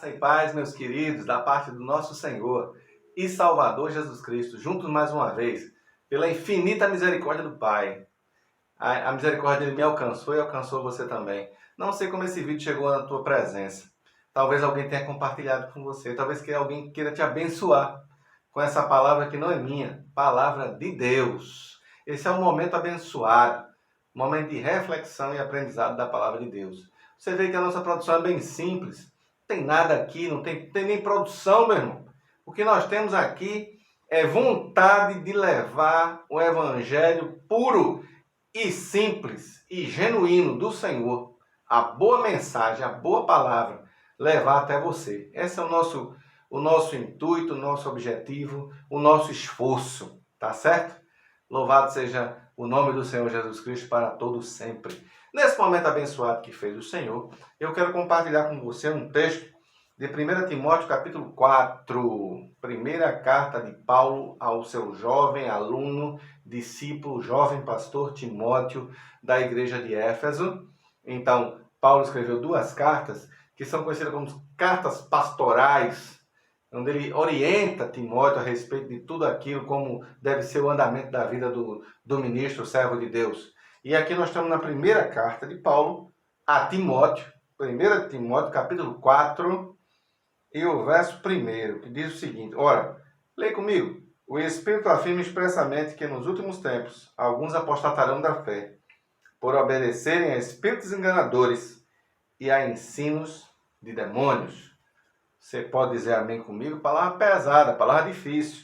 Graça e paz, meus queridos, da parte do nosso Senhor e Salvador Jesus Cristo, juntos mais uma vez, pela infinita misericórdia do Pai. A misericórdia dele me alcançou e alcançou você também. Não sei como esse vídeo chegou na tua presença. Talvez alguém tenha compartilhado com você, talvez alguém queira te abençoar com essa palavra que não é minha, palavra de Deus. Esse é um momento abençoado, momento de reflexão e aprendizado da palavra de Deus. Você vê que a nossa produção é bem simples. Não tem nada aqui, não tem nem produção, meu irmão. O que nós temos aqui é vontade de levar o evangelho puro e simples e genuíno do Senhor, a boa mensagem, a boa palavra, levar até você. Esse é o nosso intuito, o nosso objetivo, o nosso esforço, tá certo? Louvado seja o nome do Senhor Jesus Cristo para todos sempre. Nesse momento abençoado que fez o Senhor, eu quero compartilhar com você um texto de 1 Timóteo capítulo 4, primeira carta de Paulo ao seu jovem aluno, discípulo, jovem pastor Timóteo, da igreja de Éfeso. Então, Paulo escreveu duas cartas, que são conhecidas como cartas pastorais, onde ele orienta Timóteo a respeito de tudo aquilo, como deve ser o andamento da vida do ministro, servo de Deus. E aqui nós estamos na primeira carta de Paulo a Timóteo, 1 Timóteo capítulo 4, e o verso 1, que diz o seguinte, ora, leia comigo. O Espírito afirma expressamente que nos últimos tempos alguns apostatarão da fé, por obedecerem a espíritos enganadores e a ensinos de demônios. Você pode dizer amém comigo? Palavra pesada, palavra difícil.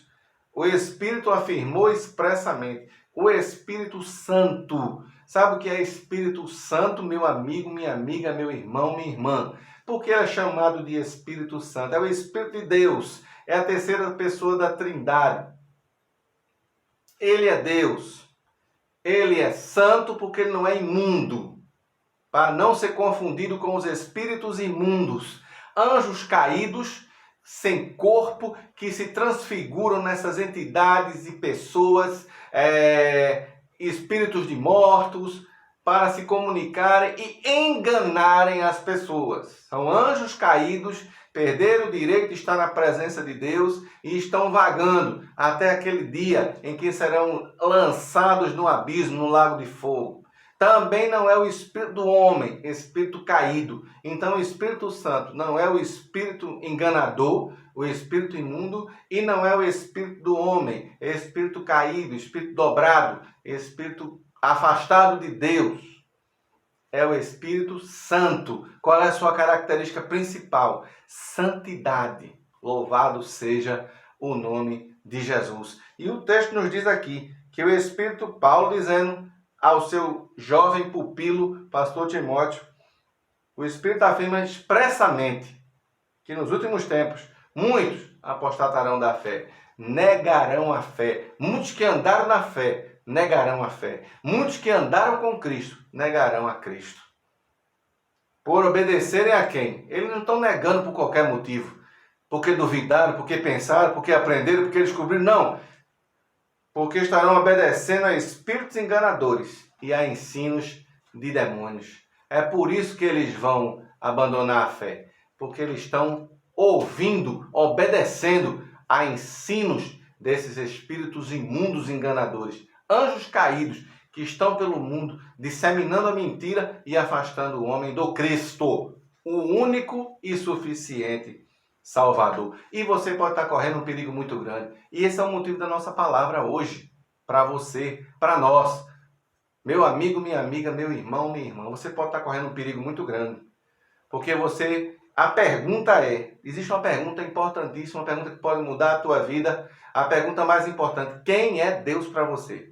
O Espírito afirmou expressamente. O Espírito Santo. Sabe o que é Espírito Santo, meu amigo, minha amiga, meu irmão, minha irmã? Por que é chamado de Espírito Santo? É o Espírito de Deus. É a terceira pessoa da Trindade. Ele é Deus. Ele é santo porque ele não é imundo. Para não ser confundido com os espíritos imundos. Anjos caídos, sem corpo, que se transfiguram nessas entidades e pessoas, espíritos de mortos, para se comunicarem e enganarem as pessoas. São anjos caídos, perderam o direito de estar na presença de Deus e estão vagando até aquele dia em que serão lançados no abismo, no lago de fogo. Também não é o espírito do homem, espírito caído. Então o Espírito Santo não é o espírito enganador, o espírito imundo, e não é o espírito do homem, é espírito caído, espírito dobrado, espírito afastado de Deus. É o Espírito Santo. Qual é a sua característica principal? Santidade. Louvado seja o nome de Jesus. E o texto nos diz aqui que o Espírito Paulo dizendo ao seu jovem pupilo, pastor Timóteo, o Espírito afirma expressamente que nos últimos tempos, muitos apostatarão da fé, negarão a fé. Muitos que andaram na fé, negarão a fé. Muitos que andaram com Cristo, negarão a Cristo. Por obedecerem a quem? Eles não estão negando por qualquer motivo. Porque duvidaram, porque pensaram, porque aprenderam, porque descobriram. Não. Porque estarão obedecendo a espíritos enganadores e a ensinos de demônios. É por isso que eles vão abandonar a fé. Porque eles estão ouvindo, obedecendo a ensinos desses espíritos imundos enganadores. Anjos caídos que estão pelo mundo disseminando a mentira e afastando o homem do Cristo, o único e suficiente Salvador. E você pode estar correndo um perigo muito grande. E esse é o motivo da nossa palavra hoje. Para você, para nós. Meu amigo, minha amiga, meu irmão, minha irmã. Você pode estar correndo um perigo muito grande. Porque a pergunta existe uma pergunta importantíssima, uma pergunta que pode mudar a tua vida. A pergunta mais importante, quem é Deus para você?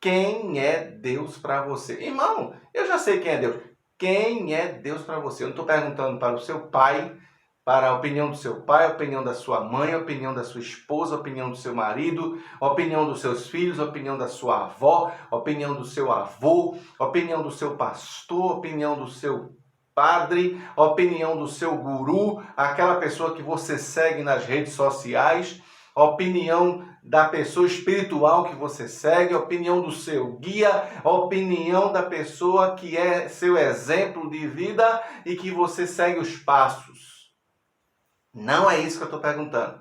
Quem é Deus para você? Irmão, eu já sei quem é Deus. Quem é Deus para você? Eu não estou perguntando para o seu pai, para a opinião do seu pai, a opinião da sua mãe, a opinião da sua esposa, a opinião do seu marido, a opinião dos seus filhos, a opinião da sua avó, a opinião do seu avô, a opinião do seu pastor, a opinião do seu padre, a opinião do seu guru, aquela pessoa que você segue nas redes sociais, a opinião da pessoa espiritual que você segue, a opinião do seu guia, a opinião da pessoa que é seu exemplo de vida e que você segue os passos. Não é isso que eu estou perguntando.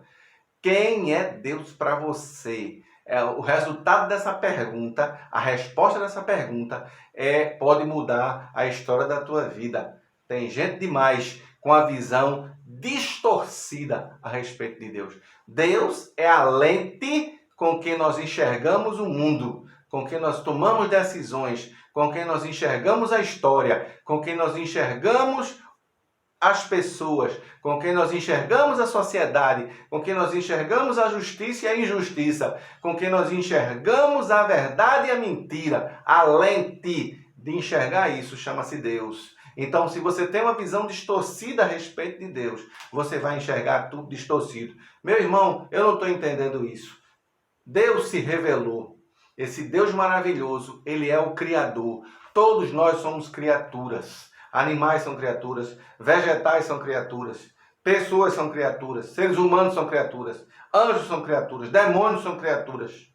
Quem é Deus para você? O resultado dessa pergunta, a resposta dessa pergunta pode mudar a história da tua vida. Tem gente demais com a visão distorcida a respeito de Deus. Deus é a lente com que nós enxergamos o mundo, com que nós tomamos decisões, com quem nós enxergamos a história, com quem nós enxergamos as pessoas, com quem nós enxergamos a sociedade, com quem nós enxergamos a justiça e a injustiça, com quem nós enxergamos a verdade e a mentira. A lente de enxergar isso chama-se Deus. Então, se você tem uma visão distorcida a respeito de Deus, você vai enxergar tudo distorcido. Meu irmão, eu não estou entendendo isso. Deus se revelou. Esse Deus maravilhoso, Ele é o Criador. Todos nós somos criaturas. Animais são criaturas, vegetais são criaturas, pessoas são criaturas, seres humanos são criaturas, anjos são criaturas, demônios são criaturas.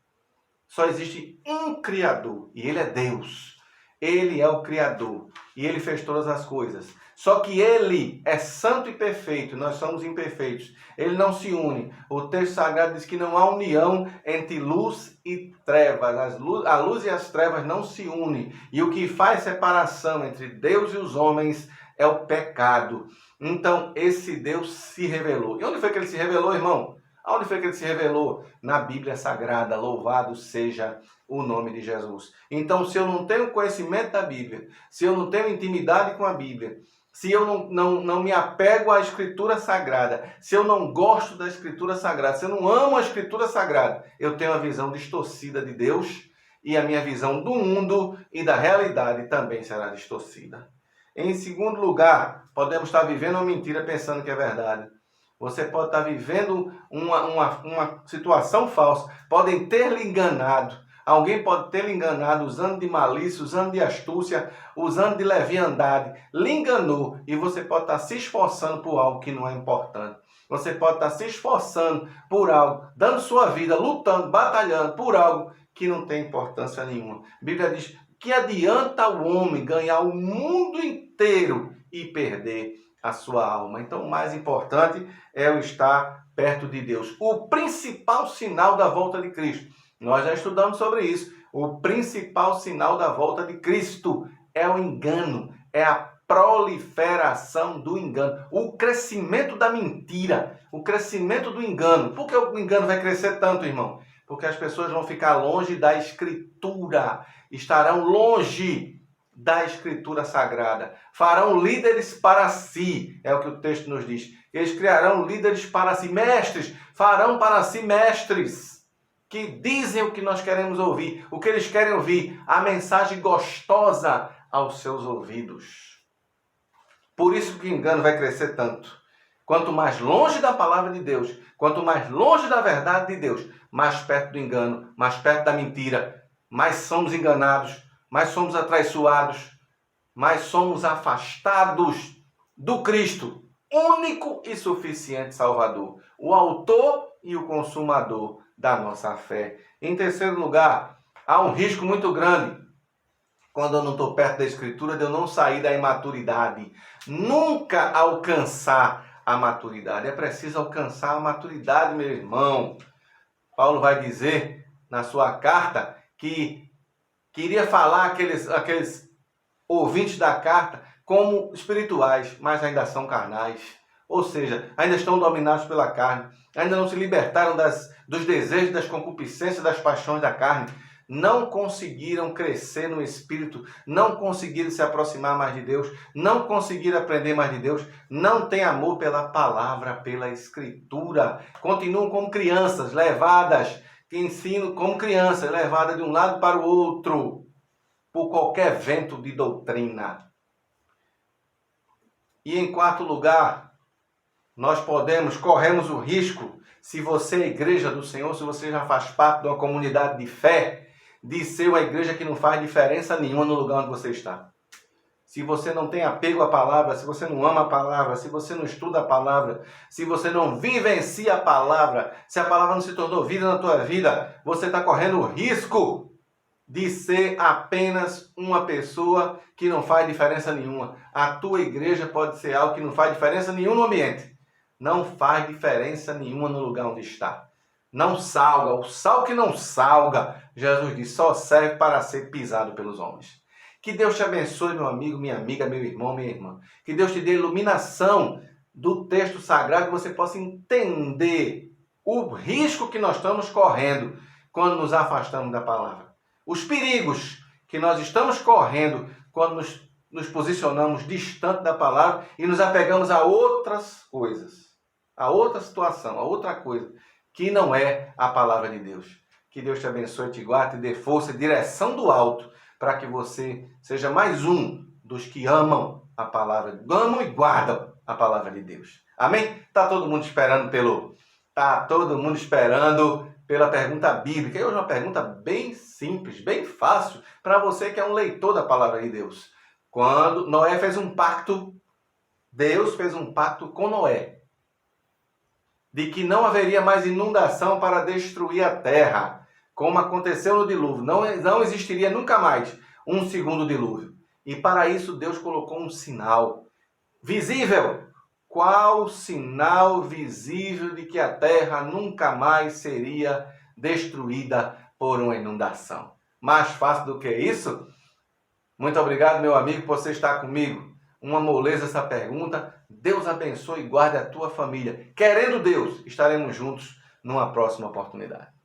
Só existe um Criador e Ele é Deus. Ele é o Criador e Ele fez todas as coisas. Só que Ele é santo e perfeito, nós somos imperfeitos. Ele não se une. O texto sagrado diz que não há união entre luz e trevas. A luz e as trevas não se unem. E o que faz separação entre Deus e os homens é o pecado. Então, esse Deus se revelou. E onde foi que Ele se revelou, irmão? Onde foi que Ele se revelou? Na Bíblia Sagrada. Louvado seja o nome de Jesus. Então, se eu não tenho conhecimento da Bíblia, se eu não tenho intimidade com a Bíblia, se eu não me apego à Escritura Sagrada, se eu não gosto da Escritura Sagrada, se eu não amo a Escritura Sagrada, eu tenho uma visão distorcida de Deus e a minha visão do mundo e da realidade também será distorcida. Em segundo lugar, podemos estar vivendo uma mentira pensando que é verdade. Você pode estar vivendo uma situação falsa, podem ter lhe enganado. Alguém pode ter lhe enganado usando de malícia, usando de astúcia, usando de leviandade. Lhe enganou e você pode estar se esforçando por algo que não é importante. Você pode estar se esforçando por algo, dando sua vida, lutando, batalhando por algo que não tem importância nenhuma. A Bíblia diz que adianta o homem ganhar o mundo inteiro e perder a sua alma. Então, o mais importante é o estar perto de Deus. O principal sinal da volta de Cristo. Nós já estudamos sobre isso. O principal sinal da volta de Cristo é o engano, é a proliferação do engano, o crescimento da mentira, o crescimento do engano. Por que o engano vai crescer tanto, irmão? Porque as pessoas vão ficar longe da Escritura, estarão longe da Escritura Sagrada, farão líderes para si, é o que o texto nos diz. Eles criarão líderes para si, mestres, farão para si mestres, que dizem o que nós queremos ouvir, o que eles querem ouvir, a mensagem gostosa aos seus ouvidos. Por isso que o engano vai crescer tanto. Quanto mais longe da palavra de Deus, quanto mais longe da verdade de Deus, mais perto do engano, mais perto da mentira, mais somos enganados, mais somos atraiçoados, mais somos afastados do Cristo, único e suficiente Salvador, o autor e o consumador da nossa fé. Em terceiro lugar, há um risco muito grande quando eu não estou perto da Escritura de eu não sair da imaturidade, nunca alcançar a maturidade. É preciso alcançar a maturidade, meu irmão. Paulo vai dizer na sua carta que queria falar aqueles ouvintes da carta como espirituais, mas ainda são carnais. Ou seja, ainda estão dominados pela carne, ainda não se libertaram dos desejos, das concupiscências, das paixões da carne, não conseguiram crescer no Espírito, não conseguiram se aproximar mais de Deus, não conseguiram aprender mais de Deus, não têm amor pela palavra, pela Escritura, continuam como crianças levadas, que ensinam como crianças, levadas de um lado para o outro, por qualquer vento de doutrina. E em quarto lugar, nós corremos o risco, se você é igreja do Senhor, se você já faz parte de uma comunidade de fé, de ser uma igreja que não faz diferença nenhuma no lugar onde você está. Se você não tem apego à palavra, se você não ama a palavra, se você não estuda a palavra, se você não vivencia a palavra, se a palavra não se tornou vida na tua vida, você está correndo o risco de ser apenas uma pessoa que não faz diferença nenhuma. A tua igreja pode ser algo que não faz diferença nenhuma no ambiente. não faz diferença nenhuma no lugar onde está. Não salga. O sal que não salga, Jesus diz, só serve para ser pisado pelos homens. Que Deus te abençoe, meu amigo, minha amiga, meu irmão, minha irmã. Que Deus te dê iluminação do texto sagrado, que você possa entender o risco que nós estamos correndo quando nos afastamos da palavra. Os perigos que nós estamos correndo quando nos posicionamos distante da palavra e nos apegamos a outras coisas, a outra situação, a outra coisa, que não é a palavra de Deus. Que Deus te abençoe, te guarde, te dê força e direção do alto, para que você seja mais um dos que amam a palavra, amam e guardam a palavra de Deus. Amém? Tá todo mundo esperando pela pergunta bíblica. E hoje uma pergunta bem simples, bem fácil, para você que é um leitor da palavra de Deus. Quando Noé fez um pacto, Deus fez um pacto com Noé, de que não haveria mais inundação para destruir a terra, como aconteceu no dilúvio. Não existiria nunca mais um segundo dilúvio. E para isso Deus colocou um sinal visível. Qual o sinal visível de que a terra nunca mais seria destruída por uma inundação? Mais fácil do que isso? Muito obrigado, meu amigo, por você estar comigo. Uma moleza essa pergunta. Deus abençoe e guarde a tua família. Querendo Deus, estaremos juntos numa próxima oportunidade.